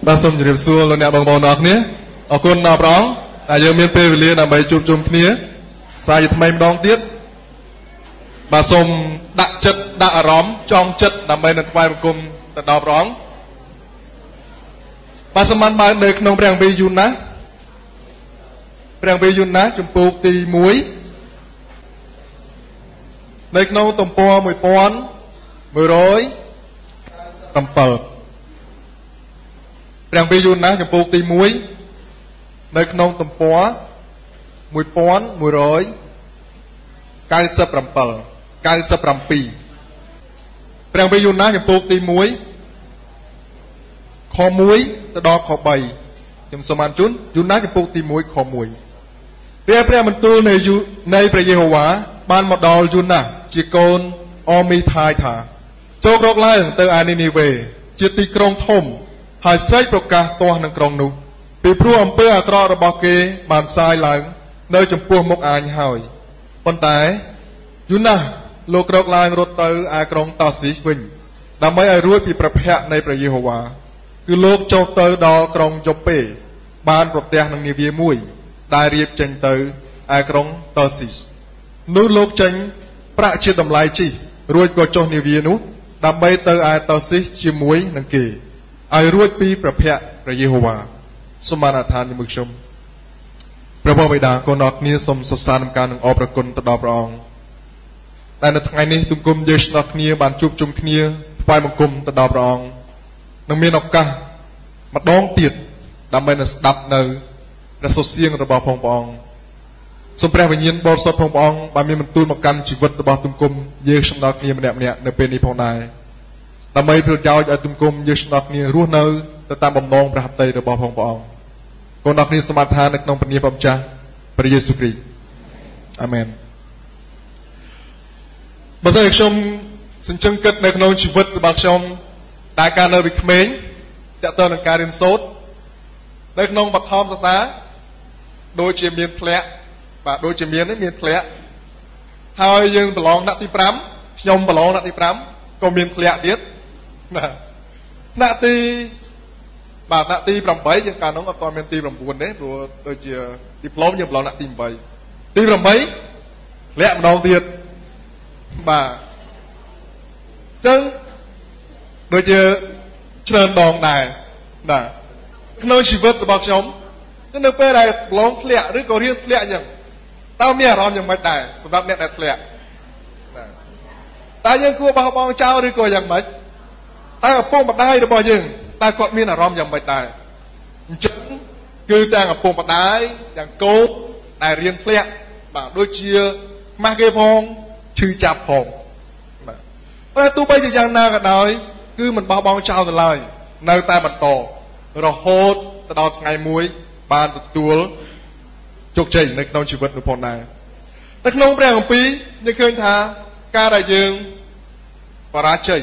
បាទសូមជម្រាបសួរលោកអ្នកបងប្អូនអរគ្នាអរគុណដល់ព្រះអង្គដែលយើងមានពេលវេលាដើម្បីជួបជុំគ្នាសាយថ្មីម្ដងទៀតបាទសូមដាក់ចិត្តដាក់អារម្មណ៍ចងចិត្តដើម្បីនឹងថ្វាយបង្គំទៅដល់ព្រះអង្គបាទសម្បត្តិបើនៅក្នុងព្រះគម្ពីរយូណាជំពូកទី1នៅក្នុងទំព័រ1107ព្រះគម្ពីរយូណាចំពោះទី1នៅក្នុងទំព័រ1197ព្រះគម្ពីរយូណាចំពោះទី1ខ1ទៅដល់ខ3ខ្ញុំសូមអានជូនយូណាចំពោះទី1ខ1ព្រះបន្ទូលនៃព្រះយេហូវ៉ាបានមកដល់យូណាជាកូនអមីថាយថាចូលរកឡើងទៅឯនីនីវេជាទីក្រុងធំហើយស្រែកប្រកាសទាស់នឹងក្រុងនោះពីព្រោះអំពើអាក្រក់របស់គេបានសាយឡើងនៅចំពោះមុខអាញហើយប៉ុន្តែយូណាលោករកឡើងរត់ទៅឯក្រុងតាស៊ីសវិញដើម្បីឲ្យរួចពីប្រភពនៃព្រះយេហូវ៉ាគឺលោកចូលទៅដល់ក្រុងយ៉ូប៉េបានប្រទះនឹងនាវាមួយដែលរៀបចេញទៅឯក្រុងតាស៊ីសនោះលោកចេញប្រាក់ជាតម្លៃជីរួចក៏ចុះនាវានោះដើម្បីទៅឯតាស៊ីសជាមួយនឹងគេឲ្យរួចពីប្រភពព្រះយេហូវ៉ាសូមបានអធិដ្ឋានជាមួយខ្ញុំព្រះបិតាកូនអរគ្នាសូមសរសើរនឹងការនឹងអរព្រគុណទៅដល់ព្រះអង្គតែនៅថ្ងៃនេះទុំគុំយើងឆ្លោះគ្នាបានជួបជុំគ្នាថ្វាយបង្គំទៅដល់ព្រះអង្គនឹងមានឱកាសម្ដងទៀតដើម្បីនឹងស្ដាប់នៅព្រះសុសៀងរបស់ព្រះអង្គសូមព្រះវិញ្ញាណបរិសុទ្ធព្រះអង្គបានមានបន្ទូលមកកាន់ជីវិតរបស់ទុំគុំយើងឆ្លោះគ្នាម្នាក់ៗនៅពេលនេះផងដែរដើម្បីប្រយោជន៍ឲ្យទុំគុំយើងឆ្លោះគ្នារស់នៅទៅតាមបំណងព្រះហត្ថីរបស់ព្រះអង្គកូនអរគ្នាសូមអធិដ្ឋាននៅក្នុងព្រះនាមព្រះម្ចាស់ព្រះយេស៊ូវគ្រីស្ទអាមែនបើសិនជាខ្ញុំសញ្ជឹងគិតនៅក្នុងជីវិតរបស់ខ្ញុំដែលកាលនៅពីក្មេងតើតើនឹងការរៀនសូត្រនៅក្នុងបឋមសិក្សាដូចជាមានធ្លាក់បាទដូចជាមានធ្លាក់ហើយយើងប្រឡងដាក់ទី5ខ្ញុំប្រឡងដាក់ទី5ក៏មានធ្លាក់ទៀតណាដាក់ទី8យើងកាលនោះអត់ទាន់មានទី9ទេព្រោះដូចជាឌីប្លូមយើងប្រឡងដាក់ទី8ទី8លាក់ម្ដងទៀតបាទអញ្ចឹងដូចជាច្រើនដងដែរណាក្នុងជីវិតរបស់ខ្ញុំនៅពេលដែលប្រឡងធ្លាក់ឬក៏រៀនធ្លាក់អញ្ចឹងតើមានអារម្មណ៍យ៉ាងម៉េចដែរសម្រាប់អ្នកដែលធ្លាក់ណាតើយើងគួរបោះបង់ចោលឬក៏យ៉ាងម៉េចតើឪពុកម្ដាយរបស់យើងតើគាត់មានអារម្មណ៍យ៉ាងម៉េចដែរអញ្ចឹងគឺទាំងឪពុកម្ដាយទាំងកូនដែលរៀនធ្លាក់បាទដូចជាម៉ាស់គេផងឈឺចាប់ផងបាទតែទោះបីជាយ៉ាងណាក៏ដោយគឺមិនបោះបង់ចោលទៅឡើយនៅតែបន្តរហូតទៅដល់ថ្ងៃមួយបានទទួលជោគជ័យនៅក្នុងជីវិតនោះផងដែរតែក្នុងព្រះគម្ពីរយើងឃើញថាការដែលយើងបរាជ័យ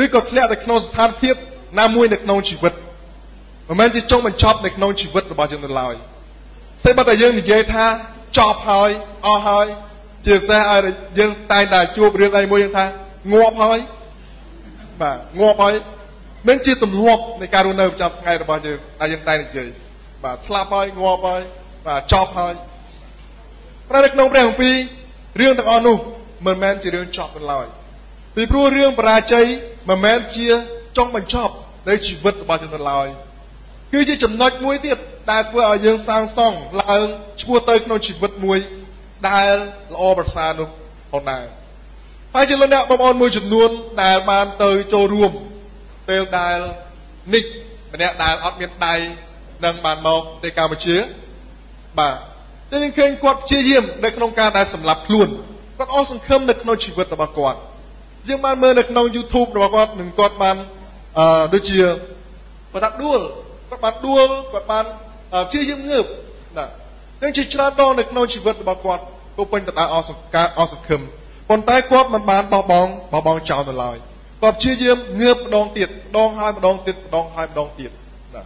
ឬក៏ធ្លាក់ទៅក្នុងស្ថានភាពណាមួយនៅក្នុងជីវិតមិនមែនជាចុងបញ្ចប់នៅក្នុងជីវិតរបស់យើងនៅឡើយតែបើតែយើងនិយាយថាចប់ហើយអស់ហើយជាពិសេសឲ្យយើងតែងតែជួបរឿងអីមួយយើងថាងាប់ហើយបាទងាប់ហើយមិនជាទម្លាប់នៃការរស់នៅប្រចាំថ្ងៃរបស់យើងដែលយើងតែងនិយាយបាទស្លាប់ហើយងាប់ហើយបាទចប់ហើយតែនៅក្នុងព្រះគម្ពីររឿងទាំងអស់នោះមិនមែនជារឿងចប់ឡើយពីព្រោះរឿងបរាជ័យមិនមែនជាចុងបញ្ចប់នៃជីវិតរបស់យើងឡើយគឺជាចំណុចមួយទៀតដែលធ្វើឲ្យយើងសាងសង់ឡើងឈ្មោះទៅក្នុងជីវិតមួយដែលល្អប្រសើរនោះផងដែរហើយជាលោកអ្នកបងប្អូនមួយចំនួនដែលបានទៅចូលរួមពេលដែលនិកម្នាក់ដែលអត់មានដៃនឹងបានមកទៅកម្ពុជាបាទតែយើងឃើញគាត់ព្យាយាមនៅក្នុងការដែលសម្លាប់ខ្លួនគាត់អស់សង្ឃឹមនៅក្នុងជីវិតរបស់គាត់យើងបានមើលនៅក្នុង YouTube របស់គាត់នឹងគាត់បានដូចជាគាត់ដួលគាត់បានព្យាយាមងើបណាតែជាច្រើនដងនៅក្នុងជីវិតរបស់គាត់ក៏ពេញទៅដោយអស់សង្ឃឹមប៉ុន្តែគាត់មិនបានបោះបង់ចោលទៅឡើយគាត់ព្យាយាមងើបម្ដងទៀតម្ដងហើយម្ដងទៀតម្ដងហើយម្ដងទៀតណា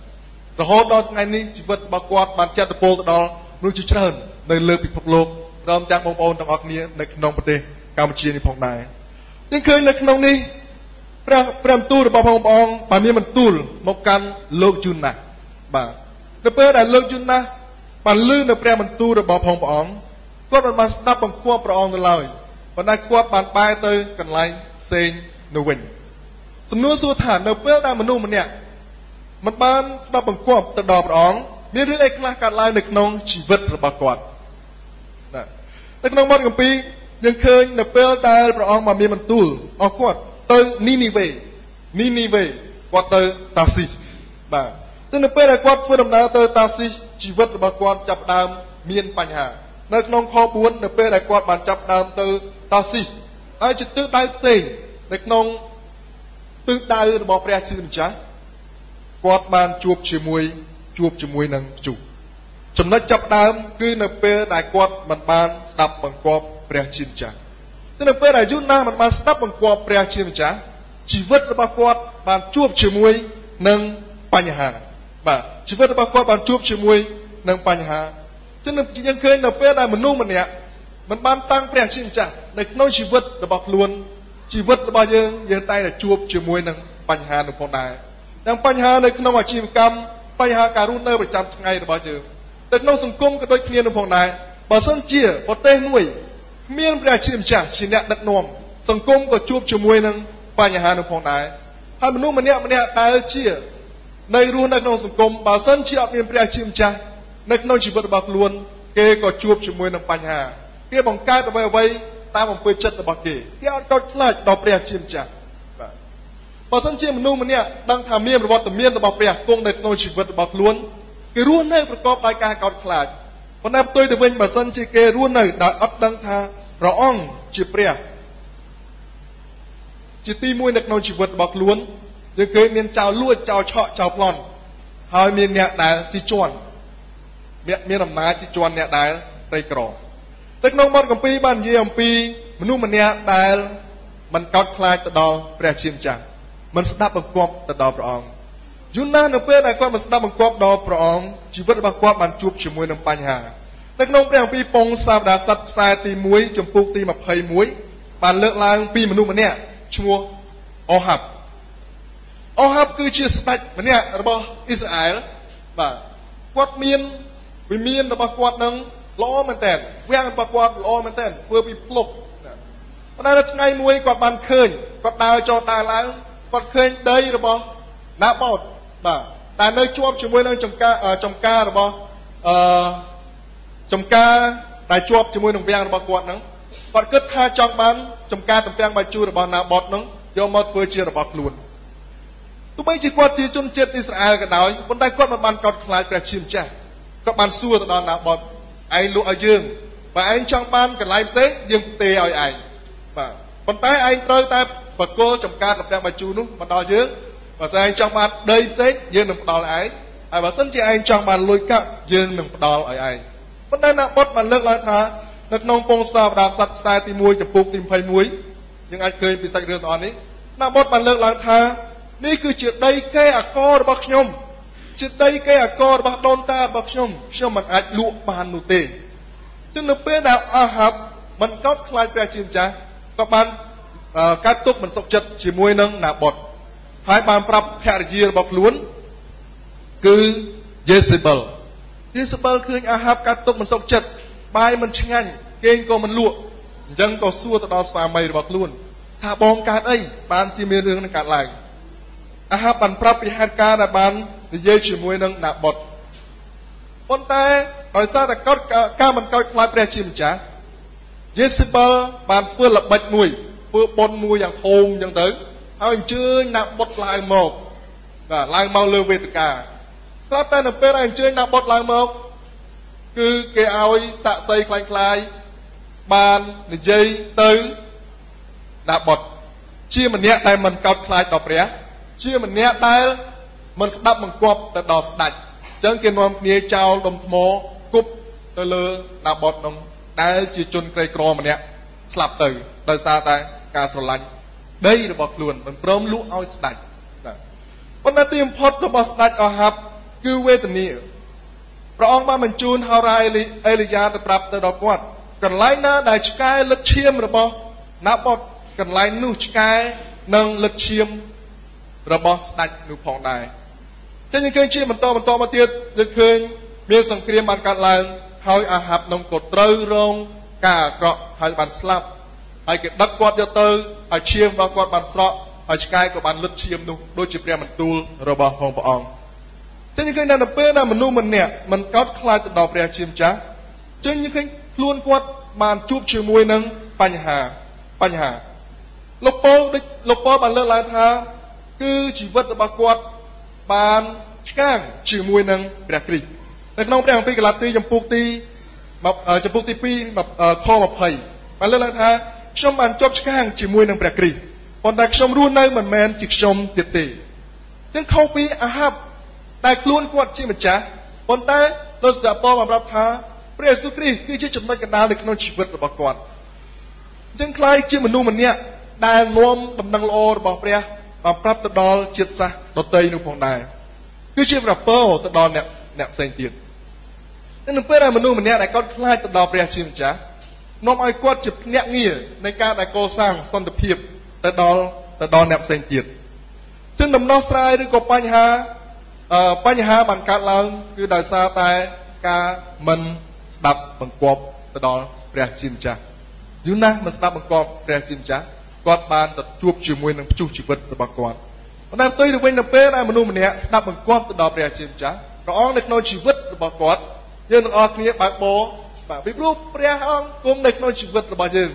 រហូតដល់ថ្ងៃនេះជីវិតរបស់គាត់បានចាត់ទៅពលទៅដល់មនុស្សជាច្រើននៅលើពិភពលោកព្រមទាំងបងប្អូនទាំងអស់គ្នានៅក្នុងប្រទេសកម្ពុជានេះផងដែរយើងឃើញនៅក្នុងនេះ ព្រះបន្ទូលរបស់ព្រះអង្គបានមានបន្ទូលមកកាន់លោកយូណាស់បាទនៅពេលដែលលោកយូណាស់បានឮនៅព្រះបន្ទូលរបស់ព្រះអង្គគាត់មិនបានស្ដាប់បង្គាប់ព្រះអង្គទៅឡើយប៉ុន្តែគាត់បានបែរទៅកន្លែងផ្សេងនៅវិញសំណួរសួរថានៅពេលដែលមនុស្សម្នាក់មិនបានស្ដាប់បង្គាប់ទៅដល់ព្រះអង្គមានរឿងអីខ្លះកើតឡើងនៅក្នុងជីវិតរបស់គាត់ណានៅក្នុងមាត់គម្ពីរយើងឃើញនៅពេលដែលព្រះអង្គបានមានបន្ទូលអស់គាត់ទៅនីនីវេគាត់ទៅតាស៊ីសបាទតែនៅពេលដែលគាត់ធ្វើដំណើរទៅតាស៊ីសជីវិតរបស់គាត់ចាប់ផ្ដើមមានបញ្ហានៅក្នុងខ4នៅពេលដែលគាត់បានចាប់ផ្ដើមទៅតាស៊ីសហើយជាទិសដៅផ្សេងនៅក្នុងទិសដៅរបស់ព្រះជាម្ចាស់គាត់បានជួបជាមួយនឹងព្យុះចំណុចចាប់ដើមគឺនៅពេលដែលគាត់មិនបានស្ដាប់បង្គាប់ព្រះជាម្ចាស់តែនៅពេលដែលយូណាមិនបានស្ដាប់បង្គាប់ព្រះជាម្ចាស់ជីវិតរបស់គាត់បានជួបជាមួយនឹងបញ្ហាបាទជីវិតរបស់គាត់បានជួបជាមួយនឹងបញ្ហាចឹងយើងឃើញនៅពេលដែលមនុស្សម្នាក់មិនបានតាំងព្រះជាម្ចាស់នៅក្នុងជីវិតរបស់ខ្លួនជីវិតរបស់យើងតែតែជួបជាមួយនឹងបញ្ហានោះផងដែរទាំងបញ្ហានៅក្នុងអាជីវកម្មបញ្ហាការរស់នៅប្រចាំថ្ងៃរបស់យើងនៅក្នុងសង្គមក៏ដូចគ្នានោះផងដែរបើសិនជាប្រទេសមួយមានព្រះជាម្ចាស់ជាអ្នកដឹកនាំសង្គមក៏ជួបជាមួយនឹងបញ្ហានោះផងដែរហើយមនុស្សម្នាក់ដែលជានៅរស់នៅក្នុងសង្គមបើសិនជាអត់មានព្រះជាម្ចាស់នៅក្នុងជីវិតរបស់ខ្លួនគេក៏ជួបជាមួយនឹងបញ្ហាគេបង្កើតអ្វីតាមអំពើចិត្តរបស់គេអត់កោតខ្លាចដល់ព្រះជាម្ចាស់បាទបើសិនជាមនុស្សម្នាក់ដឹងថាមានប្រវត្តិមានរបស់ព្រះគង់នៅក្នុងជីវិតរបស់ខ្លួនគេរស់នៅប្រកបដោយការកោតខ្លាចប៉ុន្តែផ្ទុយទៅវិញបើសិនជាគេរស់នៅដោយអត់ដឹងថាព្រះអង្គជាព្រះជាទីមួយនៅក្នុងជីវិតរបស់ខ្លួនយើងឃើញមានចោរលួចចោរឆក់ចោរប្លន់ហើយមានអ្នកដែលជាជន់មានអំណាចជាជន់អ្នកដែលក្រីក្រតែក្នុងមាត់គម្ពីរបាននិយាយអំពីមនុស្សម្នាក់ដែលមិនកោតខ្លាចទៅដល់ព្រះជាម្ចាស់មិនស្ដាប់បង្គាប់ទៅដល់ព្រះអង្គយូណានៅពេលដែលគាត់មិនស្ដាប់បង្គាប់ដល់ព្រះអង្គជីវិតរបស់គាត់បានជួបជាមួយនឹងបញ្ហានៅក្នុងព្រះគម្ពីរពងសាវតារស័ព្ទខ្សែទី1ចំពុកទី21បានលើកឡើងពីមនុស្សម្នាក់ឈ្មោះអូហាប់គឺជាស្ដេចម្នាក់របស់អ៊ីស្រាអែលបាទគាត់មានវិមានរបស់គាត់នឹងល្អមែនតើវាំងរបស់គាត់ល្អមែនតើធ្វើពីភ្លុកប៉ុន្តែនៅថ្ងៃមួយគាត់បានឃើញគាត់ដើរចុះដើរឡើងគាត់ឃើញដីរបស់ណាបូតបាទតែនៅជាប់ជាមួយនឹងចំការរបស់ចំការដែលជាប់ជាមួយនឹងវាំងរបស់គាត់ហ្នឹងគាត់គិតថាចង់បានចំការទំពាំងបាយជូររបស់ណាបូតហ្នឹងយកមកធ្វើជារបស់ខ្លួនទោះបីជាគាត់ជាជនជាតិអ៊ីស្រាអែលក៏ដោយប៉ុន្តែគាត់មិនបានកោតខ្លាចព្រះជាម្ចាស់គាត់បានសួរទៅដល់ណាបូតឯងលក់ឲ្យយើងបើឯងចង់បានកន្លែងផ្សេងយើងផ្ទេឲ្យឯងបាទប៉ុន្តែឯងត្រូវតែបកគោចំការទំពាំងបាយជូរនោះមកដល់យើងបើស្អែងចង់បានដីផ្សេងយើងនឹងផ្ដល់ឯងហើយបើសិនជាឯងចង់បានលុយកាក់យើងនឹងផ្ដល់ឲ្យឯងប៉ុន្តែណាបូតបានលើកឡើងថានៅក្នុងពងសាវតារស័ព្ទខ្សែទី1ចំពុកទី21យើងអាចឃើញពីសាច់រឿងទាំងអស់នេះណាបូតបានលើកឡើងថានេះគឺជាដីកេរអាកររបស់ខ្ញុំជាដីកេរអាកររបស់ដូនតារបស់ខ្ញុំមិនអាចលក់បាននោះទេចឹងនៅពេលដែលអាហាប់មិនកោតខ្លាចព្រះជាម្ចាស់ក៏បានកាត់ទុកមិនសុខចិត្តជាមួយនឹងណាបូតហើយបានប្រាប់ភរិយារបស់ខ្លួនគឺយេសេបលឃើញអាហាប់កាត់ទុកមិនសុខចិត្តបាយមិនឆ្ងាញ់គេងក៏មិនលក់អញ្ចឹងក៏សួរទៅដល់ស្វាមីរបស់ខ្លួនថាបងកើតអីបានជាមានរឿងនឹងកើតឡើងអាហាប់បានប្រាប់ពីហេតុការណ៍ដែលបាននិយាយជាមួយនឹងណាបូតប៉ុន្តែដោយសារតែការមិនកោតខ្លាចព្រះជាម្ចាស់យេសេបលបានធ្វើល្បិចមួយធ្វើបុណ្យមួយយ៉ាងធំអញ្ចឹងទៅហើយអញ្ជើញណាបូតឡើងមកលើវេទិកាស្រាប់តែនៅពេលដែលអញ្ជើញណាបូតឡើងមកគឺគេឲ្យសាក់សីคล้ายបាននិយាយទៅណាបូតជាម្នាក់ដែលមិនកោតខ្លាចដល់ព្រះជាម្នាក់ដែលមិនស្ដាប់បង្គាប់ទៅដល់ស្ដេចអញ្ចឹងគេនាំគ្នាចោលដុំថ្មគប់ទៅលើណាបូតនោះដែលជាជនក្រីក្រម្នាក់ស្លាប់ទៅដោយសារតែការស្រឡាញ់ដីរបស់ខ្លួនមិនព្រមលក់ឲ្យស្ដេចប៉ុន្តែទីបំផុតរបស់ស្ដេចអាហាប់គឺវេទនាព្រះអង្គបានបញ្ជូនហោរាអេលីយ៉ាទៅប្រាប់ទៅដល់គាត់កន្លែងណាដែលឆ្កែលឹកឈាមរបស់ណាបូតកន្លែងនោះឆ្កែ និងលិទ្ធឈាមរបស់ស្ដេចនោះផងដែរតែយើងឃើញជាបន្តមកទៀតយើងឃើញមានសង្គ្រាមបានកើតឡើងហើយអាហាប់នឹងក៏ត្រូវរងការអាក្រក់ហើយបានស្លាប់ហើយគេដឹកគាត់យកទៅហើយឈាមរបស់គាត់បានស្រក់ហើយឆ្កែក៏បានលិទ្ធឈាមនោះដូចជាព្រះបន្ទូលរបស់ព្រះអង្គតែយើងឃើញនៅពេលដែលមនុស្សម្នាក់មិនកោតខ្លាចទៅដល់ព្រះជាម្ចាស់ចឹងយើងឃើញខ្លួនគាត់បានជួបជាមួយនឹងបញ្ហាលោកប៉ូលបានលើកឡើងថាគឺជីវិតរបស់គាត់បានឆ្កាងជាមួយនឹងព្រះគ្រីស្ទនៅក្នុងព្រះគម្ពីរកាឡាទីចំពុកទី2ខ20បានលើកឡើងថាខ្ញុំបានជាប់ឆ្កាងជាមួយនឹងព្រះគ្រីស្ទប៉ុន្តែខ្ញុំរស់នៅមិនមែនជាខ្ញុំទៀតទេចឹងខុសពីអាហាប់តែខ្លួនគាត់ជាម្ចាស់ប៉ុន្តែលោកសាប៉ូលបានប្រាប់ថាព្រះយេស៊ូវគ្រីស្ទគឺជាចំណុចកណ្ដាលនៅក្នុងជីវិតរបស់គាត់ចឹងខ្លាយជាមនុស្សម្នាក់ដែលនាំដំណឹងល្អរបស់ព្រះបានប្រាប់ទៅដល់ជាតិសាសន៍ដទៃនោះផងដែរគឺជាប្រពោទៅដល់អ្នកផ្សេងទៀតនៅពេលដែលមនុស្សម្នាក់ដែលគាត់ខ្លាចទៅដល់ព្រះជាម្ចាស់នាំឲ្យគាត់ជាភ្នាក់ងារនៃការដែលកសាងសន្តិភាពទៅដល់អ្នកផ្សេងទៀតចឹងដំណោះស្រាយឬក៏បញ្ហាបានកើតឡើងគឺដោយសារតែការមិនស្ដាប់បង្គាប់ទៅដល់ព្រះជាម្ចាស់យូណាស់មិនស្ដាប់បង្គាប់ព្រះជាម្ចាស់គាត់បានទៅជួបជាមួយនឹងព្យុះជីវិតរបស់គាត់ប៉ុន្តែផ្ទុយទៅវិញនៅពេលដែលមនុស្សម្នាក់ស្ដាប់បង្គាប់ទៅដល់ព្រះជាម្ចាស់ព្រះអង្គនៅក្នុងជីវិតរបស់គាត់យើងទាំងអស់គ្នាបើកបរបាទពីព្រោះព្រះអង្គគង់នៅក្នុងជីវិតរបស់យើង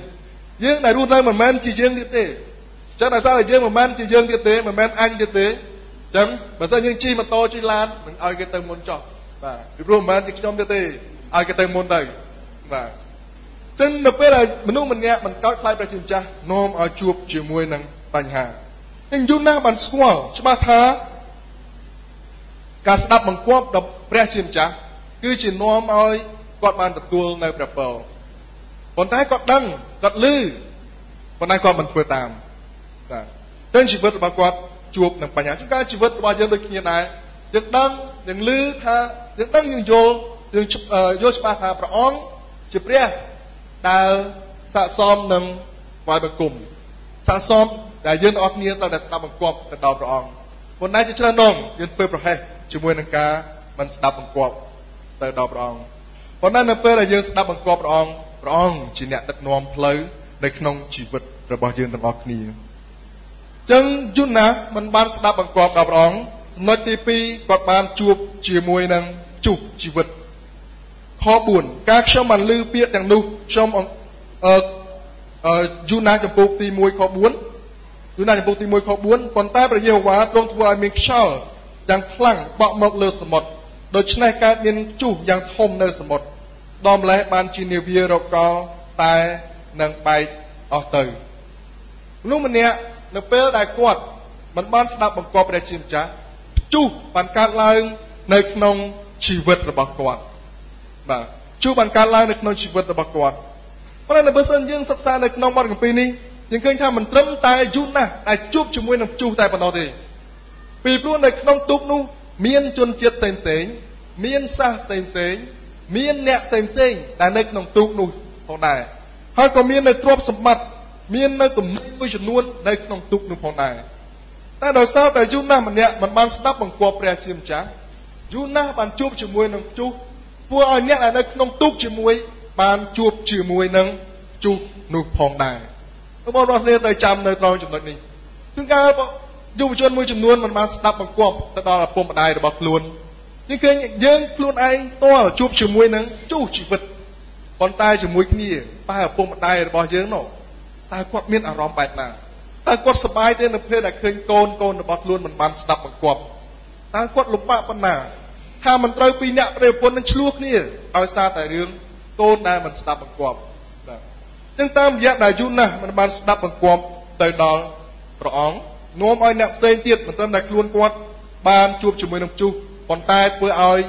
ដែលរស់នៅមិនមែនជាយើងទៀតទេចឹងដោយសារតែយើងមិនមែនជាយើងទៀតទេមិនមែនអញទៀតទេចឹងបើសិនយើងជិះម៉ូតូជិះឡាននឹងឲ្យគេទៅមុនចុះបាទពីព្រោះមិនមែនជាខ្ញុំទៀតទេឲ្យគេទៅមុនទៅបាទចឹងនៅពេលដែលមនុស្សម្នាក់មិនកោតខ្លាចព្រះជាម្ចាស់នាំឲ្យជួបជាមួយនឹងបញ្ហាចឹងយូណាស់បានស្គាល់ច្បាស់ថាការស្ដាប់បង្គាប់ដល់ព្រះជាម្ចាស់គឺជានាំឲ្យគាត់បានទទួលនៅព្រះពរប៉ុន្តែគាត់ដឹងគាត់ឮប៉ុន្តែគាត់មិនធ្វើតាមបាទតែជីវិតរបស់គាត់ជួបនឹងបញ្ហាជួនកាលជីវិតរបស់យើងដូចគ្នាដែរយើងដឹងយើងឮថាយើងដឹងយើងយល់ច្បាស់ថាព្រះអង្គជាព្រះដែលស័ក្តិសមនឹងថ្វាយបង្គំស័ក្តិសមដែលយើងទាំងអស់គ្នាត្រូវតែស្ដាប់បង្គាប់ទៅដល់ព្រះអង្គប៉ុន្តែជាច្រើនដងយើងធ្វើប្រហែសជាមួយនឹងការមិនស្ដាប់បង្គាប់ទៅដល់ព្រះអង្គប៉ុន្តែនៅពេលដែលយើងស្ដាប់បង្គាប់ព្រះអង្គជាអ្នកដឹកនាំផ្លូវនៅក្នុងជីវិតរបស់យើងទាំងអស់គ្នាចឹងយូណាស់មិនបានស្ដាប់បង្គាប់ដល់ព្រះអង្គចំណុចទី2គាត់បានជួបជាមួយនឹងព្យុះជីវិតខ4ការខ្ញុំបានឮពាក្យទាំងនោះខ្ញុំយូណាស់ចំពុកទី1ខ4យូណាស់ចំពុកទី1ខ4ប៉ុន្តែព្រះយេហូវ៉ាទ្រង់ធ្វើឲ្យមានខ្យល់យ៉ាងខ្លាំងបក់មកលើសមុទ្រដូច្នេះកើតមានព្យុះយ៉ាងធំនៅសមុទ្រដល់ម្លេះបានជានាវារកលតែនឹងបែកអស់ទៅមនុស្សម្នាក់នៅពេលដែលគាត់មិនបានស្ដាប់បង្គាប់ព្រះជាម្ចាស់ព្យុះបានកើតឡើងនៅក្នុងជីវិតរបស់គាត់បាទព្យុះបានកើតឡើងនៅក្នុងជីវិតរបស់គាត់ប៉ុន្តែបើសិនយើងសិក្សានៅក្នុងបទគម្ពីរនេះយើងឃើញថាមិនត្រឹមតែយូណាស់ដែលជួបជាមួយនឹងព្យុះតែប៉ុណ្ណោះទេពីព្រោះនៅក្នុងទូកនោះមានជនជាតិផ្សេងមានសាសផ្សេងមានអ្នកផ្សេងដែលនៅក្នុងទូកនោះផងដែរហើយក៏មាននៅទ្រព្យសម្បត្តិមាននៅទំនិញមួយចំនួននៅក្នុងទូកនោះផងដែរតែដោយសារតែយូណាស់ម្នាក់មិនបានស្ដាប់បង្គាប់ព្រះជាម្ចាស់យូណាស់បានជួបជាមួយនឹងព្យុះធ្វើឲ្យអ្នកដែលនៅក្នុងទូកជាមួយបានជួបជាមួយនឹងព្យុះនោះផងដែរបងប្អូនគ្នាត្រូវចាំនៅត្រង់ចំណុចនេះគឺការយុវជនមួយចំនួនមិនបានស្ដាប់បង្គាប់ទៅដល់ឪពុកម្ដាយរបស់ខ្លួនយើងឃើញយើងខ្លួនឯងតើជួបជាមួយនឹងព្យុះជីវិតប៉ុន្តែជាមួយគ្នាតែឪពុកម្ដាយរបស់យើងនោះតើគាត់មានអារម្មណ៍បែបណាតើគាត់សប្បាយទេនៅពេលដែលឃើញកូនរបស់ខ្លួនមិនបានស្ដាប់បង្គាប់តើគាត់លំបាកប៉ុណ្ណាថាមិនត្រូវពីអ្នកប្តីប្រពន្ធនឹងឆ្លោះគ្នាដោយសារតែរឿងកូនដែលមិនស្ដាប់បង្គាប់បាទចឹងតាមរយៈដែលយូណាស់មិនបានស្ដាប់បង្គាប់ទៅដល់ព្រះអង្គនាំឲ្យអ្នកផ្សេងទៀតមិនត្រឹមតែខ្លួនគាត់បានជួបជាមួយនឹងព្យុះប៉ុន្តែធ្វើឲ្យ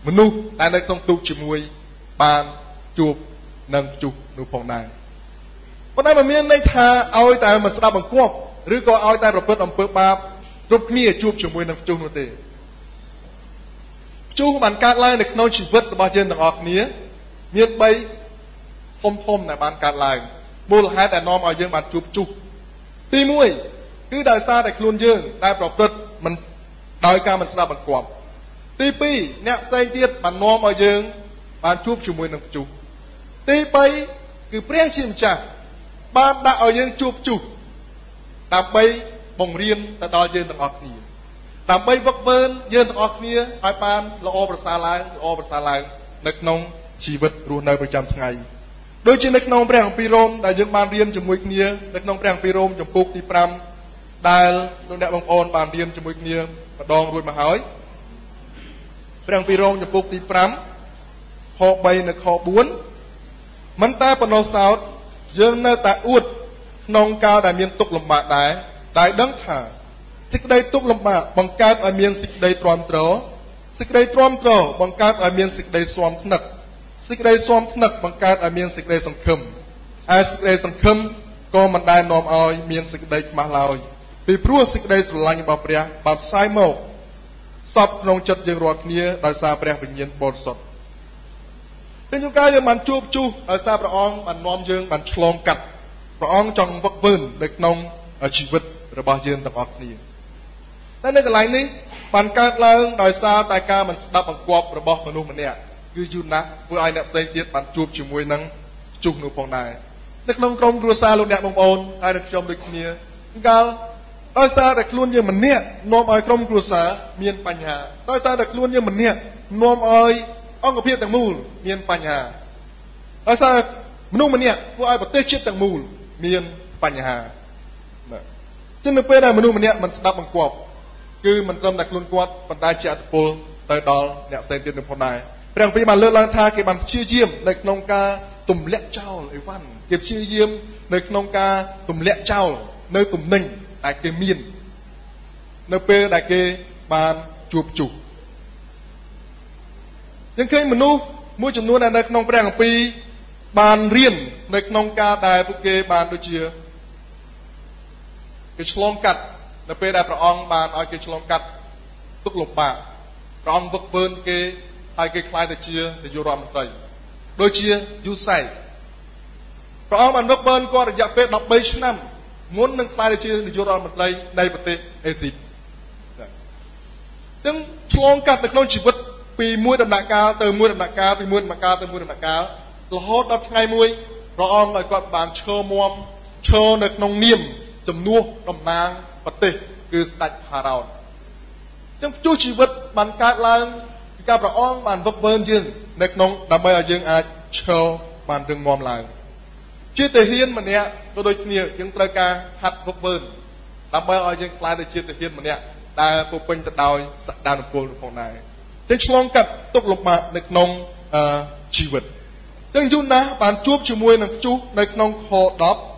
មនុស្សដែលនៅក្នុងទូកជាមួយបានជួបនឹងព្យុះនោះផងដែរប៉ុន្តែមិនមានន័យថាឲ្យតែមិនស្ដាប់បង្គាប់ឬក៏ឲ្យតែប្រព្រឹត្តអំពើបាបគ្រប់គ្នាជួបជាមួយនឹងព្យុះនោះទេព្យុះបានកើតឡើងនៅក្នុងជីវិតរបស់យើងទាំងអស់គ្នាមាន3ធំដែលបានកើតឡើងមូលហេតុដែលនាំឲ្យយើងបានជួបព្យុះ ទី1គឺដោយសារតែខ្លួនយើងដែលប្រព្រឹត្តមិនដោយការមិនស្ដាប់បង្គាប់ទី2អ្នកផ្សេងទៀតបាននាំឲ្យយើងបានជួបជាមួយនឹងព្យុះទី3គឺព្រះជាម្ចាស់បានដាក់ឲ្យយើងជួបព្យុះដើម្បីបង្រៀនទៅដល់យើងទាំងអស់គ្នាដើម្បីវឹកវើយើងទាំងអស់គ្នាឲ្យបានល្អប្រសើរឡើងនៅក្នុងជីវិតរស់នៅប្រចាំថ្ងៃដូចជានៅក្នុងព្រះគម្ពីររ៉ូមដែលយើងបានរៀនជាមួយគ្នានៅក្នុងព្រះគម្ពីររ៉ូមចំពុកទី5ដែលលោកអ្នកបងប្អូនបានរៀនជាមួយគ្នាម្ដងរួចមកហើយព្រះគម្ពីររ៉ូមចំពុកទី5ខ3និងខ4មិនតែប៉ុណ្ណោះសោតយើងនៅតែអួតក្នុងកាលដែលមានទុក្ខលំបាកដែរដែលដឹងថាសេចក្តីទុក្ខលំបាកបង្កើតឲ្យមានសេចក្តីទ្រាំទ្រសេចក្តីទ្រាំទ្របង្កើតឲ្យមានសេចក្តីស្វាមថ្នឹកសេចក្តីស្វាមថ្នឹកបង្កើតឲ្យមានសេចក្តីសង្ឃឹមឯសេចក្តីសង្ឃឹមក៏មិនដែលនាំឲ្យមានសេចក្តីខ្មាស់ឡើយពីព្រោះសេចក្តីស្រឡាញ់របស់ព្រះបានផ្សាយមកសពក្នុងចិត្តយើងរាល់គ្នាដោយសារព្រះវិញ្ញាណបរិសុទ្ធពេលជួនកាលយើងបានជួបជុះដោយសារព្រះអង្គបាននាំយើងបានឆ្លងកាត់ព្រះអង្គចង់វឹកវើនៅក្នុងជីវិតរបស់យើងទាំងអស់គ្នាតែនៅកន្លែងនេះបានកើតឡើងដោយសារតែការមិនស្ដាប់បង្គាប់របស់មនុស្សម្នាក់គឺយូណាសធ្វើឲ្យអ្នកផ្សេងទៀតបានជួបជាមួយនឹងជុះនោះផងដែរនៅក្នុងក្រុមគ្រួសារលោកអ្នកបងប្អូនហើយនឹងខ្ញុំដូចគ្នាកាលដោយសារតែខ្លួនយើងម្នាក់នាំឲ្យក្រុមគ្រួសារមានបញ្ហាដោយសារតែខ្លួនយើងម្នាក់នាំឲ្យអង្គភាពទាំងមូលមានបញ្ហាដោយសារមនុស្សម្នាក់ធ្វើឲ្យប្រទេសជាតិទាំងមូលមានបញ្ហាចឹងនៅពេលដែលមនុស្សម្នាក់មិនស្ដាប់បង្គាប់គឺមិនត្រឹមតែខ្លួនគាត់ប៉ុន្តែជាអត្តពលទៅដល់អ្នកផ្សេងទៀតនឹងផងដែរព្រះគម្ពីរបានលើកឡើងថាគេបានព្យាយាមនៅក្នុងការទម្លាក់ចោលអីវ៉ាន់គេព្យាយាមនៅក្នុងការទម្លាក់ចោលនៅទំនិញដែលគេមាននៅពេលដែលគេបានជួបជុះយើងឃើញមនុស្សមួយចំនួនដែលនៅក្នុងព្រះគម្ពីរបានរៀននៅក្នុងការដែលពួកគេបានដូចជាគេឆ្លងកាត់នៅពេលដែលព្រះអង្គបានឲ្យគេឆ្លងកាត់ទុក្ខលំបាកព្រះអង្គវឹកវើគេឲ្យគេខ្លាយទៅជានាយករដ្ឋមន្ត្រីដូចជាយូសែព្រះអង្គបានវឹកវើគាត់រយៈពេល13ឆ្នាំមុននឹងខ្លាយទៅជានាយករដ្ឋមន្ត្រីនៃប្រទេសអេស៊ីបអញ្ចឹងឆ្លងកាត់នៅក្នុងជីវិតពីមួយដំណាក់កាលទៅមួយដំណាក់កាលពីមួយដំណាក់កាលទៅមួយដំណាក់កាលរហូតដល់ថ្ងៃមួយព្រះអង្គឲ្យគាត់បានឈរមាំឈរនៅក្នុងនាមជំនួសតំណាងប្រទេសគឺស្ដេចផារ៉ោនអញ្ចឹងព្យុះជីវិតបានកើតឡើងពីការព្រះអង្គបានវឹកវើយើងនៅក្នុងដើម្បីឲ្យយើងអាចឈរបានរឹងមាំឡើងជាទាហានម្នាក់ក៏ដូចគ្នាយើងត្រូវការហាត់វឹកវើដើម្បីឲ្យយើងក្លាយទៅជាទាហានម្នាក់ដែលពោពេញទៅដោយសក្តានុពលផងដែរតែឆ្លងកាត់ទុក្ខលំបាកនៅក្នុងជីវិតចឹងយូណាសបានជួបជាមួយនឹងព្យុះនៅក្នុងខ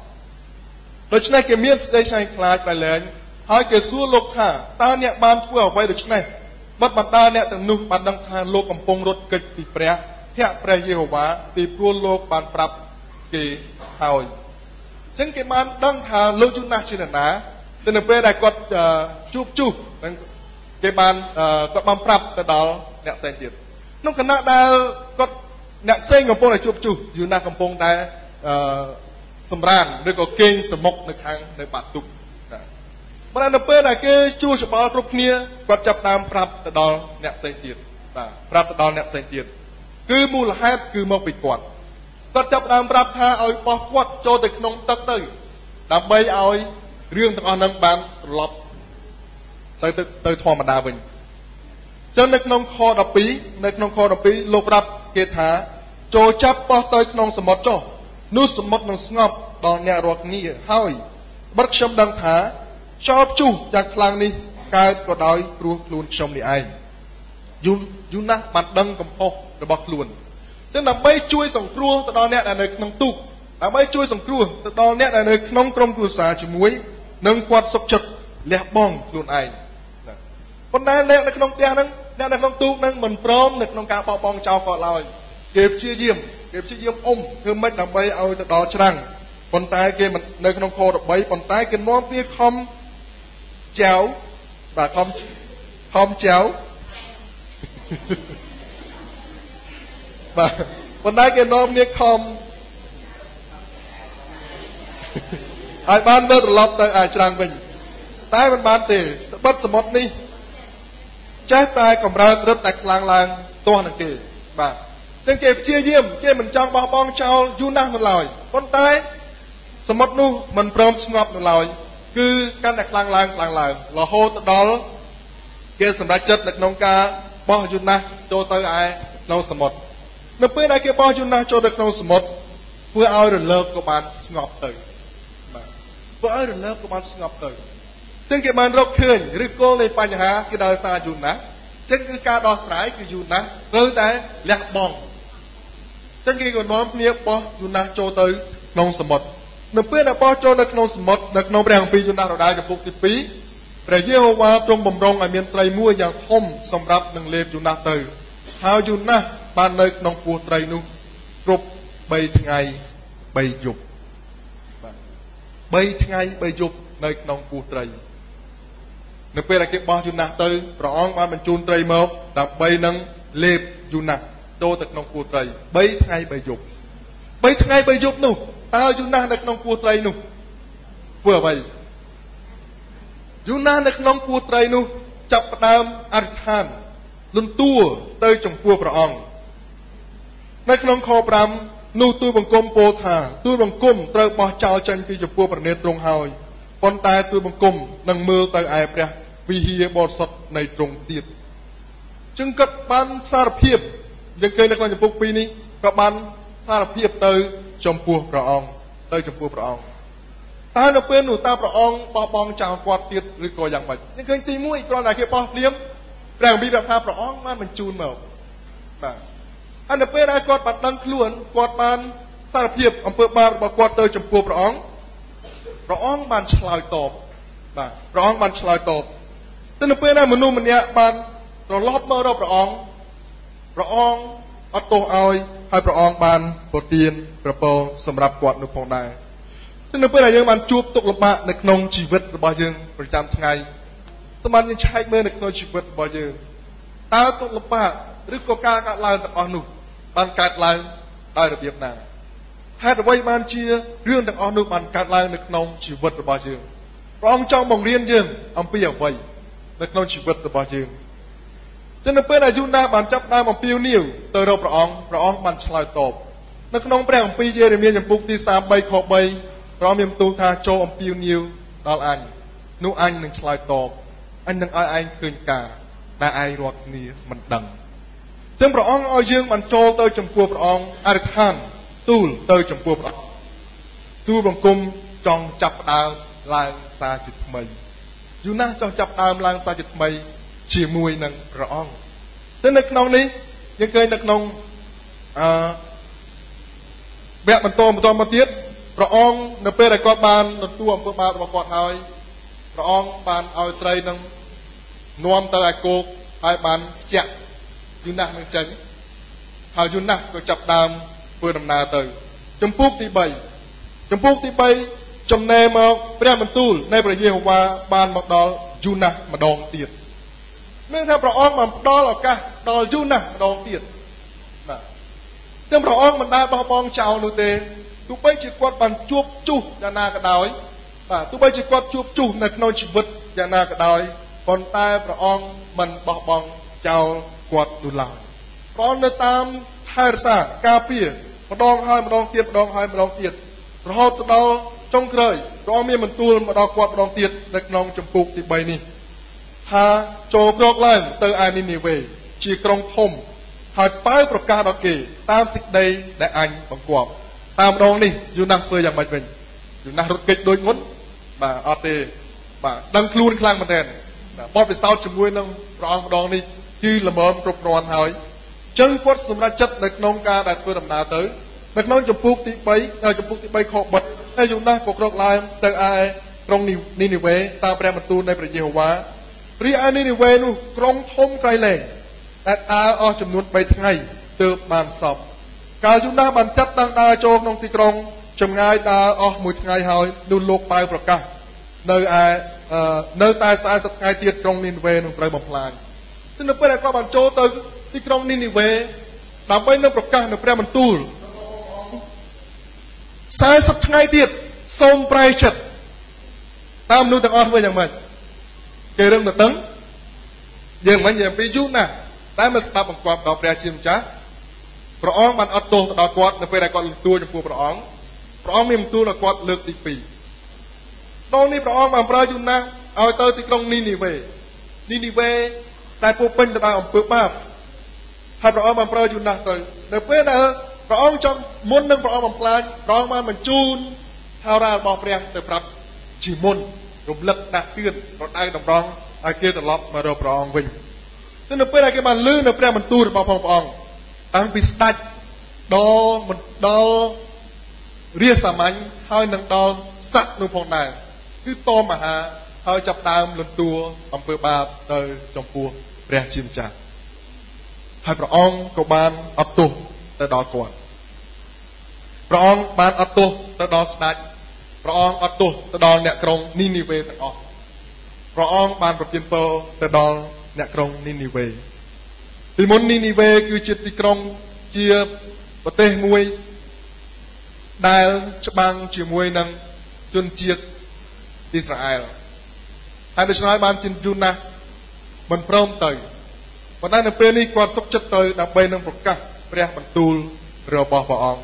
10ដូច្នេះគេមានសេចក្តីឆ្ងាយខ្លាចបែរលែងហើយគេសួរលោកថាតើអ្នកបានធ្វើអ្វីដូច្នេះបិទបណ្ដាអ្នកទាំងនោះបានដឹងថាលោកកំពុងរត់គេចពីព្រះភ័ក្រព្រះយេហូវ៉ាពីព្រោះលោកបានប្រាប់គេហើយចឹងគេបានដឹងថាលោកយូណាសជានរណាតែនៅពេលដែលគាត់ជួបជុះគេបានគាត់បានប្រាប់ទៅដល់អ្នកផ្សេងទៀតក្នុងខណៈដែលគាត់អ្នកផ្សេងកំពុងតែជួបជុះយូណាសកំពុងតែសម្រានឬក៏គេងសមុកនៅខាងនៅបាត់ទុកប៉ុន្តែនៅពេលដែលគេជួសច្បល់គ្រប់គ្នាគាត់ចាប់តាមប្រាប់ទៅដល់អ្នកផ្សេងទៀតបាទប្រាប់ទៅដល់អ្នកផ្សេងទៀតគឺមូលហេតុគឺមកពីគាត់ចាប់តាមប្រាប់ថាឲ្យបោះគាត់ចូលទៅក្នុងទឹកទៅដើម្បីឲ្យរឿងទាំងអស់ហ្នឹងបានត្រឡប់ទៅធម្មតាវិញចឹងនៅក្នុងខ12លោកប្រាប់គេថាចូលចាប់បោះទៅក្នុងសមុទ្រចុះនោះសមុទ្រនឹងស្ងប់ដល់អ្នករាល់គ្នាហើយបិទខ្ញុំដឹងថាចោលព្យុះយ៉ាងខ្លាំងនេះកើតក៏ដោយព្រោះខ្លួនខ្ញុំនេះឯងយូណាសបានដឹងកំហុសរបស់ខ្លួនចឹងដើម្បីជួយសង្គ្រោះទៅដល់អ្នកដែលនៅក្នុងទូកដើម្បីជួយសង្គ្រោះទៅដល់អ្នកដែលនៅក្នុងក្រុមគ្រួសារជាមួយនឹងគាត់សុខចិត្តលះបង់ខ្លួនឯងប៉ុន្តែអ្នកនៅក្នុងផ្ទះហ្នឹងអ្នកនៅក្នុងទូកហ្នឹងមិនព្រមនៅក្នុងការបោះបង់ចោលគាត់ឡើយគេព្យាយាមធ្វើម៉េចដើម្បីឲ្យទៅដល់ច្រាំងប៉ុន្តែគេមិននៅក្នុងខ13ប៉ុន្តែគេនាំវាខំចៅបាទខំចៅបាទប៉ុន្តែគេនាំគ្នាខំ ឲ្យបានវិលត្រឡប់ទៅឯច្រាំងវិញតែមិនបានទេត្បិតសមុទ្រនេះចេះតែកម្រើករឹតតែខ្លាំងឡើងទាស់នឹងគេបាទចឹងគេព្យាយាមគេមិនចង់បោះបង់ចោលយូរណាស់នៅឡើយប៉ុន្តែសមុទ្រនោះមិនព្រមស្ងប់នៅឡើយគឺកាន់តែខ្លាំងឡើងរហូតទៅដល់គេសម្រេចចិត្តនៅក្នុងការបោះយូណាស់ចូលទៅឯក្នុងសមុទ្រនៅពេលដែលគេបោះយូណាស់ចូលទៅក្នុងសមុទ្រធ្វើឲ្យរលកក៏បានស្ងប់ទៅបាទធ្វើឲ្យរលកក៏បានស្ងប់ទៅចឹងគេបានរកឃើញឬគល់នៃបញ្ហាគឺដោយសារយូណាស់ចឹងគឺការដោះស្រាយគឺយូណាស់ត្រូវតែលះបង់ចឹងគេក៏នាំគ្នាបោះយូណាស់ចូលទៅក្នុងសមុទ្រនៅពេលដែលបោះចូលនៅក្នុងសមុទ្រនៅក្នុងព្រះគម្ពីរយូណាស់រដាចំពុកទី2ព្រះយេហូវ៉ាទ្រង់បំរុងឲ្យមានត្រីមួយយ៉ាងធំសម្រាប់នឹងលេបយូណាស់ទៅហើយយូណាស់បាននៅក្នុងពោះត្រីនោះគ្រប់3ថ្ងៃ3យប់បាទ3ថ្ងៃ3យប់នៅក្នុងពោះត្រីនៅពេលដែលគេបោះយូណាស់ទៅព្រះអង្គបានបញ្ជូនត្រីមកដើម្បីនឹងលេបយូណាស់ចូលទៅក្នុងពោះត្រី3ថ្ងៃ3យប់3ថ្ងៃ3យប់នោះតើយូណាស់នៅក្នុងពោះត្រីនោះធ្វើអ្វីយូណាស់នៅក្នុងពោះត្រីនោះចាប់ផ្ដើមអធិដ្ឋានលន់តួទៅចំពោះព្រះអង្គនៅក្នុងខ5នោះទូលបង្គំពោលថាទូលបង្គំត្រូវបោះចោលចេញពីចំពោះព្រះនេត្រទ្រង់ហើយប៉ុន្តែទូលបង្គំនឹងមើលទៅឯព្រះវិហារបរិសុទ្ធនៃទ្រង់ទៀតจึงគាត់បានសារភាពយើងឃើញនៅក្នុងចំពុក2នេះក៏បានសារភាពទៅចំពោះព្រះអង្គតើនៅពេលនោះតើព្រះអង្គបោះបង់ចោលគាត់ទៀតឬក៏យ៉ាងម៉េចយើងឃើញទី1គ្រាន់តែគេបោះភ្លាមព្រះគម្ពីរប្រាប់ថាព្រះអង្គបានបញ្ជូនមកបាទហើយនៅពេលដែលគាត់បានដឹងខ្លួនគាត់បានសារភាពអំពើបាបរបស់គាត់ទៅចំពោះព្រះអង្គបានឆ្លើយតបបាទព្រះអង្គបានឆ្លើយតបតែនៅពេលដែលមនុស្សម្នាក់បានត្រឡប់មករកព្រះអង្គអត់ទោសឲ្យហើយព្រះអង្គបានប្រទានព្រះពរសម្រាប់គាត់នោះផងដែរតែនៅពេលដែលយើងបានជួបទុក្ខលំបាកនៅក្នុងជីវិតរបស់យើងប្រចាំថ្ងៃសម្រាប់យើងឆែកមើលនៅក្នុងជីវិតរបស់យើងតើទុក្ខលំបាកឬក៏ការកើតឡើងទាំងអស់នោះបានកើតឡើងដោយរបៀបណាហេតុអ្វីបានជារឿងទាំងអស់នោះបានកើតឡើងនៅក្នុងជីវិតរបស់យើងព្រះអង្គចង់បង្រៀនយើងអំពីអ្វីនៅក្នុងជីវិតរបស់យើងចឹងនៅពេលដែលយូណាបានចាប់ដើមអំពាវនាវទៅរកព្រះអង្គបានឆ្លើយតបនៅក្នុងព្រះគម្ពីរយេរេមៀចំពុកទី33ខ3ព្រះអង្គមានបន្ទូលថាចូលអំពាវនាវដល់អញនោះអញនឹងឆ្លើយតបអញនឹងឲ្យឯងឃើញការដែលឯងរាល់គ្នាមិនដឹងចឹងព្រះអង្គឲ្យយើងបានចូលទៅចំពោះព្រះអង្គអធិដ្ឋានទូលទៅចំពោះព្រះអង្គទូលបង្គំចង់ចាប់ផ្ដើមឡើងសារជាថ្មីយូណាស់ចង់ចាប់ផ្ដើមឡើងសារជាថ្មីជាមួយនឹងព្រះអង្គតែនៅក្នុងនេះយើងឃើញនៅក្នុងវគ្គបន្តមកទៀតព្រះអង្គនៅពេលដែលគាត់បានទទួលអំពើបាបរបស់គាត់ហើយព្រះអង្គបានឲ្យត្រីនឹងនាំទៅឯគោកហើយបានខ្ជាក់យូណាស់នឹងចេញហើយយូណាស់ក៏ចាប់ដើមធ្វើដំណើរទៅចំពុកទី3ចំណេមកព្រះបន្ទូលនៃព្រះយេហូវ៉ាបានមកដល់យូណាស់ម្ដងទៀតមានថាព្រះអង្គបានផ្ដល់ឱកាសដល់យូណាស់ម្ដងទៀតបាទតែព្រះអង្គមិនដែលបោះបង់ចោលនោះទេទោះបីជាគាត់បានជួបជុះយ៉ាងណាក៏ដោយបាទទោះបីជាគាត់ជួបជុះនៅក្នុងជីវិតយ៉ាងណាក៏ដោយប៉ុន្តែព្រះអង្គមិនបោះបង់ចោលគាត់នោះឡើយព្រះអង្គនៅតាមថែរក្សាការពារម្ដងហើយម្ដងទៀតម្ដងហើយម្ដងទៀតរហូតទៅដល់ចុងក្រោយព្រះអង្គមានបន្ទូលមកដល់គាត់ម្ដងទៀតនៅក្នុងចំពុកទី3នេះថាចូលក្រោកឡើងទៅឯនីនីវេជាក្រុងធំហើយប៉ាវប្រកាសដល់គេតាមសេចក្តីដែលអញបង្គាប់តាមម្ដងនេះយូណាស់ធ្វើយ៉ាងម៉េចវិញយូណាស់រត់គេចដូចមុនបាទអត់ទេបាទដឹងខ្លួនខ្លាំងមែនទែនបទពិសោធន៍ជាមួយនឹងព្រះអង្គម្ដងនេះគឺល្មមគ្រប់គ្រាន់ហើយចឹងគាត់សម្រេចចិត្តនៅក្នុងការដែលធ្វើដំណើរទៅនៅក្នុងចំពុកទី3ខ3ហើយយូណាស់ក៏ក្រោកឡើងទៅឯក្រុងនីនីវេតាមព្រះបន្ទូលនៃព្រះយេហូវ៉ារីឯនីនីវេនោះក្រុងធំក្រៃលែងដែលដើរអស់ចំនួន3ថ្ងៃទើបបានសពកាលយូណាស់បានចាប់តាំងដើរចូលក្នុងទីក្រុងចម្ងាយដើរអស់1ថ្ងៃហើយនោះលោកប៉ៅប្រកាសនៅតែ40ថ្ងៃទៀតក្រុងនីនីវេនឹងត្រូវបំផ្លាញតែនៅពេលដែលគាត់បានចូលទៅទីក្រុងនីនីវេដើម្បីនឹងប្រកាសនៅព្រះបន្ទូល40ថ្ងៃទៀតសូមប្រែចិត្ត តាមមនុស្សទាំងអស់ធ្វើយ៉ាងម៉េចគេរឹងទៅតឹងយើងមិននិយាយពីយូរណាស់តែមកស្ដាប់បង្គាប់ដល់ព្រះជាម្ចាស់ព្រះអង្គបានអត់ទោសទៅដល់គាត់នៅពេលដែលគាត់លំទួចំពោះព្រះអង្គមានបន្ទូលដល់គាត់លើកទី2ដល់នេះព្រះអង្គបានប្រើយូណាស់ឲ្យទៅទីក្រុងនីនីវេតែពោពេញទៅដោយអំពើបាបហើយព្រះអង្គបានប្រើយូណាស់ទៅនៅពេលដែលព្រះអង្គចង់មុននឹងព្រះអង្គបំផ្លាញព្រះអង្គបានបញ្ជូនហោរារបស់ព្រះទៅប្រាប់ជាមុនរំលឹកដាស់តឿនរដៅតម្រង់ឲ្យគេត្រឡប់មករកព្រះអង្គវិញតែនៅពេលដែលគេបានលឺនៅព្រះបន្ទូលរបស់ព្រះអង្គតាំងពីស្ដេចដល់រាជសាមញ្ញហើយនឹងដល់សត្វនោះផងដែរគឺតមហាហើយចាប់ដើមលន់តួអំពើបាបទៅចំពោះព្រះជាម្ចាស់ហើយព្រះអង្គក៏បានអត់ទោសទៅដល់គាត់ព្រះអង្គបានអត់ទោសទៅដល់ស្ដេចព្រះអង្គអត់ទោសទៅដល់អ្នកក្រុងនីនីវេទាំងអស់ព្រះអង្គបានប្រទានពរទៅដល់អ្នកក្រុងនីនីវេពីមុននីនីវេគឺជាទីក្រុងជាប្រទេសមួយដែលច្បាំងជាមួយនឹងជនជាតិអ៊ីស្រាអែលហើយដូច្នេះបានជាយូណាស់មិនព្រមទៅប៉ុន្តែនៅពេលនេះគាត់សុខចិត្តទៅដើម្បីនឹងប្រកាសព្រះបន្ទូលរបស់ព្រះអង្គ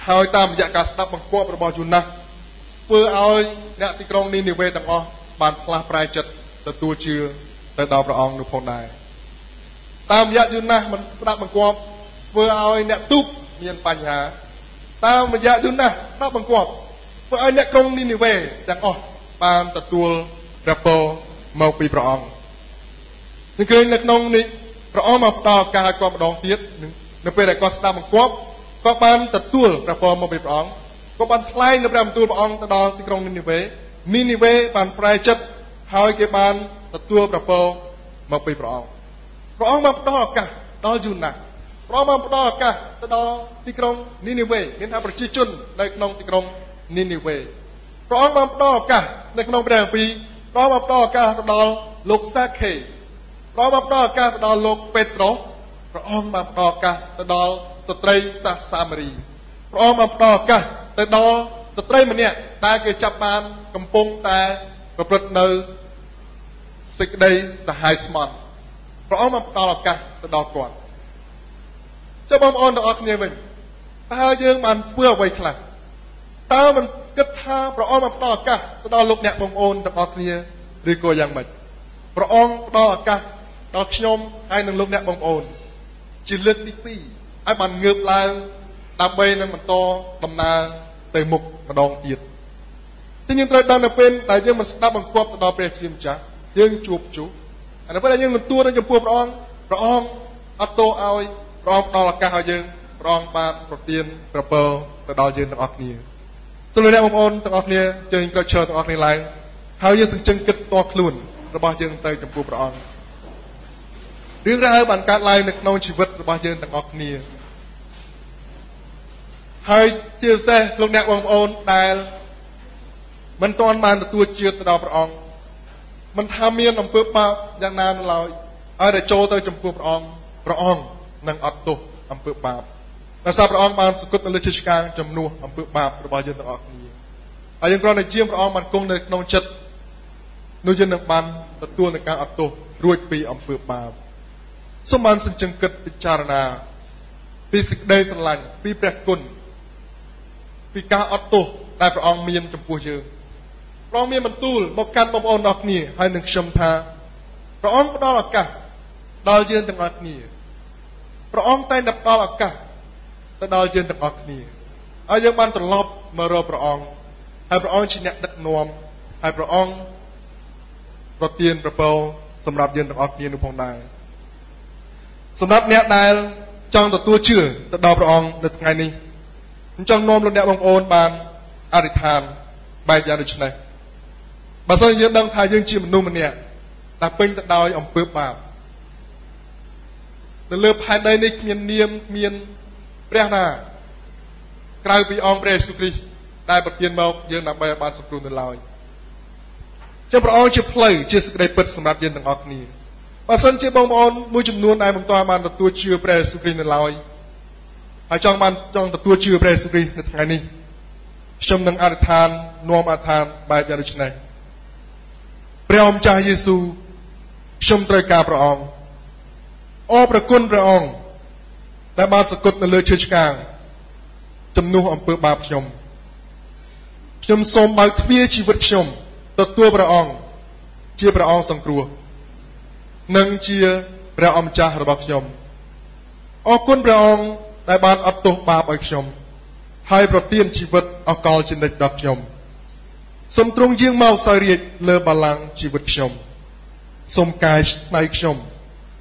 ហើយតាមរយៈការស្ដាប់បង្គាប់របស់យូណាស់ធ្វើឲ្យអ្នកទីក្រុងនីនីវេទាំងអស់បានផ្លាស់ប្រែចិត្តទទួលជឿទៅដល់ព្រះអង្គនោះផងដែរតាមរយៈយូណាស់មិនស្ដាប់បង្គាប់ធ្វើឲ្យអ្នកទូកមានបញ្ហាតាមរយៈយូណាស់ស្ដាប់បង្គាប់ធ្វើឲ្យអ្នកក្រុងនីនីវេទាំងអស់បានទទួលព្រះពរមកពីព្រះអង្គនឹងឃើញនៅក្នុងនេះព្រះអង្គបានផ្ដល់ឱកាសឲ្យគាត់ម្ដងទៀតនៅពេលដែលគាត់ស្ដាប់បង្គាប់គាត់បានទទួលព្រះពរមកពីព្រះអង្គគាត់បានថ្លែងនៅព្រះបន្ទូលព្រះអង្គទៅដល់ទីក្រុងនីនីវេបានប្រែចិត្តហើយគេបានទទួលព្រះពរមកពីព្រះអង្គបានផ្ដល់ឱកាសដល់យូណាស់ព្រះអង្គបានផ្ដល់ឱកាសទៅដល់ទីក្រុងនីនីវេមានថាប្រជាជននៅក្នុងទីក្រុងនីនីវេព្រះអង្គបានផ្ដល់ឱកាសនៅក្នុងព្រះគម្ពីរព្រះអង្គបានផ្ដល់ឱកាសទៅដល់លោកសាខេព្រះអង្គបានផ្ដល់ឱកាសទៅដល់លោកពេត្រុសព្រះអង្គបានផ្ដល់ឱកាសទៅដល់ស្ត្រីសាមារីព្រះអង្គបានផ្ដល់ឱកាសទៅដល់ស្ត្រីម្នាក់ដែលគេចាប់បានកំពុងតែប្រព្រឹត្តនៅសេចក្តីសាហាយស្មន់ព្រះអង្គបានផ្ដល់ឱកាសទៅដល់គាត់ចុះបងប្អូនទាំងអស់គ្នាវិញតើយើងបានធ្វើអ្វីខ្លះតើមិនគិតថាព្រះអង្គបានផ្ដល់ឱកាសទៅដល់លោកអ្នកបងប្អូនទាំងអស់គ្នាឬក៏យ៉ាងម៉េចព្រះអង្គផ្ដល់ឱកាសដល់ខ្ញុំហើយនិងលោកអ្នកបងប្អូនជាលើកទី2ឲ្យបានងើបឡើងដើម្បីនឹងបន្តដំណើរទៅមុខម្ដងទៀតតែយើងត្រូវដឹងនៅពេលដែលយើងមិនស្ដាប់បង្គាប់ទៅដល់ព្រះជាម្ចាស់យើងជួបជុះហើយនៅពេលដែលយើងមិនទួនៅចំពោះព្រះអង្គអត់ទោសឲ្យព្រះអង្គផ្ដល់ឱកាសឲ្យយើងព្រះអង្គបានប្រទានព្រះពរទៅដល់យើងទាំងអស់គ្នាសូមអ្នកបងប្អូនទាំងអស់គ្នាជើញក្រោយឈរទាំងអស់គ្នាឡើងហើយយើងសញ្ជឹងគិតផ្ទាល់ខ្លួនរបស់យើងទៅចំពោះព្រះអង្គរឿងរ៉ាវបានកើតឡើងនៅក្នុងជីវិតរបស់យើងទាំងអស់គ្នាហើយជាពិសេសលោកអ្នកបងប្អូនដែលមិនទាន់បានទទួលជឿទៅដល់ព្រះអង្គមិនថាមានអំពើបាបយ៉ាងណានៅឡើយឲ្យតែចូលទៅចំពោះព្រះអង្គនឹងអត់ទោសអំពើបាបដោយសារព្រះអង្គបានសគត់នៅលើជើងឆ្កាងជំនួសអំពើបាបរបស់យើងទាំងអស់គ្នាហើយយើងគ្រាន់តែជាព្រះអង្គបានគង់នៅក្នុងចិត្តនោះយើងនឹងបានទទួលនឹងការអត់ទោសរួចពីអំពើបាបសូមបានសញ្ជឹងគិតពិចារណាពីសេចក្តីស្រឡាញ់ពីព្រះគុណពីការអត់ទោសដែលព្រះអង្គមានចំពោះយើងព្រះអង្គមានបន្ទូលមកកាន់បងប្អូនទាំងអស់គ្នាហើយនឹងខ្ញុំថាព្រះអង្គផ្ដល់ឱកាសដល់យើងទាំងអស់គ្នាព្រះអង្គតែងតែផ្ដល់ឱកាសទៅដល់យើងទាំងអស់គ្នាឲ្យយើងបានត្រឡប់មករកព្រះអង្គហើយព្រះអង្គជាអ្នកដឹកនាំហើយព្រះអង្គប្រទានព្រះពរសម្រាប់យើងទាំងអស់គ្នានោះផងដែរសម្រាប់អ្នកដែលចង់ទទួលជឿទៅដល់ព្រះអង្គនៅថ្ងៃនេះខ្ញុំចង់នាំលោកអ្នកបងប្អូនបានអធិដ្ឋានបែបយ៉ាងដូចនេះបើសិនយើងដឹងថាយើងជាមនុស្សម្នាក់ដែលពេញទៅដោយអំពើបាបនៅលើផែនដីនេះគ្មាននាមគ្មានព្រះណាក្រៅពីអង្គព្រះយេស៊ូវគ្រីស្ទដែលប្រទានមកយើងដើម្បីឲ្យបានសង្គ្រោះនៅឡើយចឹងព្រះអង្គជាផ្លូវជាសេចក្តីពិតសម្រាប់យើងទាំងអស់គ្នាបើសិនជាបងប្អូនមួយចំនួនដែលមិនទាន់បានទទួលជឿព្រះយេស៊ូវគ្រីស្ទនៅឡើយហើយចង់ទទួលជឿព្រះយេស៊ូវគ្រីស្ទនៅថ្ងៃនេះ ខ្ញុំនឹងអធិដ្ឋាននាំអធិដ្ឋានបែបយ៉ាងដូចនេះព្រះអម្ចាស់យេស៊ូវខ្ញុំត្រូវការព្រះអង្គអរព្រគុណព្រះអង្គដែលបានសគត់នៅលើឈើឆ្កាងជំនួសអំពើបាបខ្ញុំសូមបើកទ្វារជីវិតខ្ញុំទទួលព្រះអង្គជាព្រះអង្គសង្គ្រោះនិងជាព្រះអម្ចាស់របស់ខ្ញុំអរគុណព្រះអង្គដែលបានអត់ទោសបាបឲ្យខ្ញុំហើយប្រទានជីវិតអកលជានិច្ចដល់ខ្ញុំសូមទ្រង់យាងមកសោយរាជ្យលើបល្ល័ង្កជីវិតខ្ញុំសូមកែច្នៃខ្ញុំ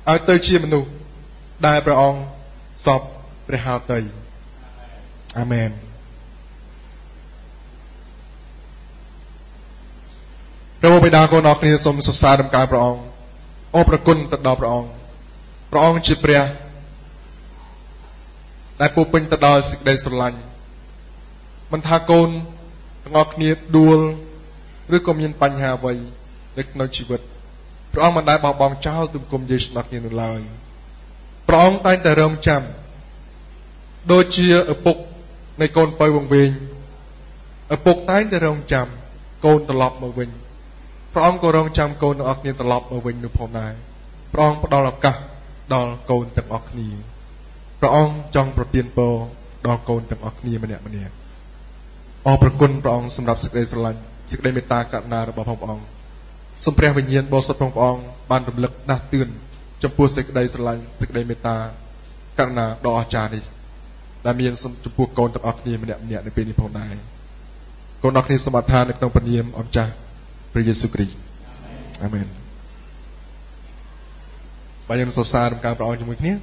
ឲ្យទៅជាមនុស្សដែលព្រះអង្គសពព្រះហឫទ័យអាមែនព្រះបិតាកូនអរគ្នាសូមសរសើរដំណើរព្រះអង្គអរព្រគុណទៅដល់ព្រះអង្គជាព្រះដែលពោពេញទៅដោយសេចក្តីស្រឡាញ់មិនថាកូនទាំងអស់គ្នាដួលឬក៏មានបញ្ហាអ្វីនៅក្នុងជីវិតព្រះអង្គមិនដែលបោះបង់ចោលទុំគុំយេស៊ូវគ្នានោះឡើយព្រះអង្គតែងតែរងចាំដូចជាឪពុកនៃកូនពៅវង្វេងឪពុកតែងតែរងចាំកូនត្រឡប់មកវិញព្រះអង្គក៏រងចាំកូនទាំងអស់គ្នាត្រឡប់មកវិញនោះផងដែរព្រះអង្គផ្ដល់ឱកាសដល់កូនទាំងអស់គ្នាព្រះអង្គចង់ប្រទានពរដល់កូនទាំងអស់គ្នាម្នាក់អរព្រគុណព្រះអង្គសម្រាប់សេចក្តីស្រឡាញ់សេចក្តីមេត្តាករុណារបស់ព្រះអង្គសូមព្រះវិញ្ញាណបរិសុទ្ធព្រះអង្គបានរំលឹកដាស់តឿនចំពោះសេចក្តីស្រឡាញ់សេចក្តីមេត្តាករុណាដ៏អស្ចារ្យនេះដែលមានចំពោះកូនទាំងអស់គ្នាម្នាក់នៅពេលនេះផងដែរកូនទាំងអស់គ្នាសូមអធិដ្ឋាននៅក្នុងព្រះនាមអម្ចាស់ព្រះយេស៊ូវគ្រីស្ទអាមែនបាទយើងសរសើរដំណើរព្រះអង្គជាមួយគ្នា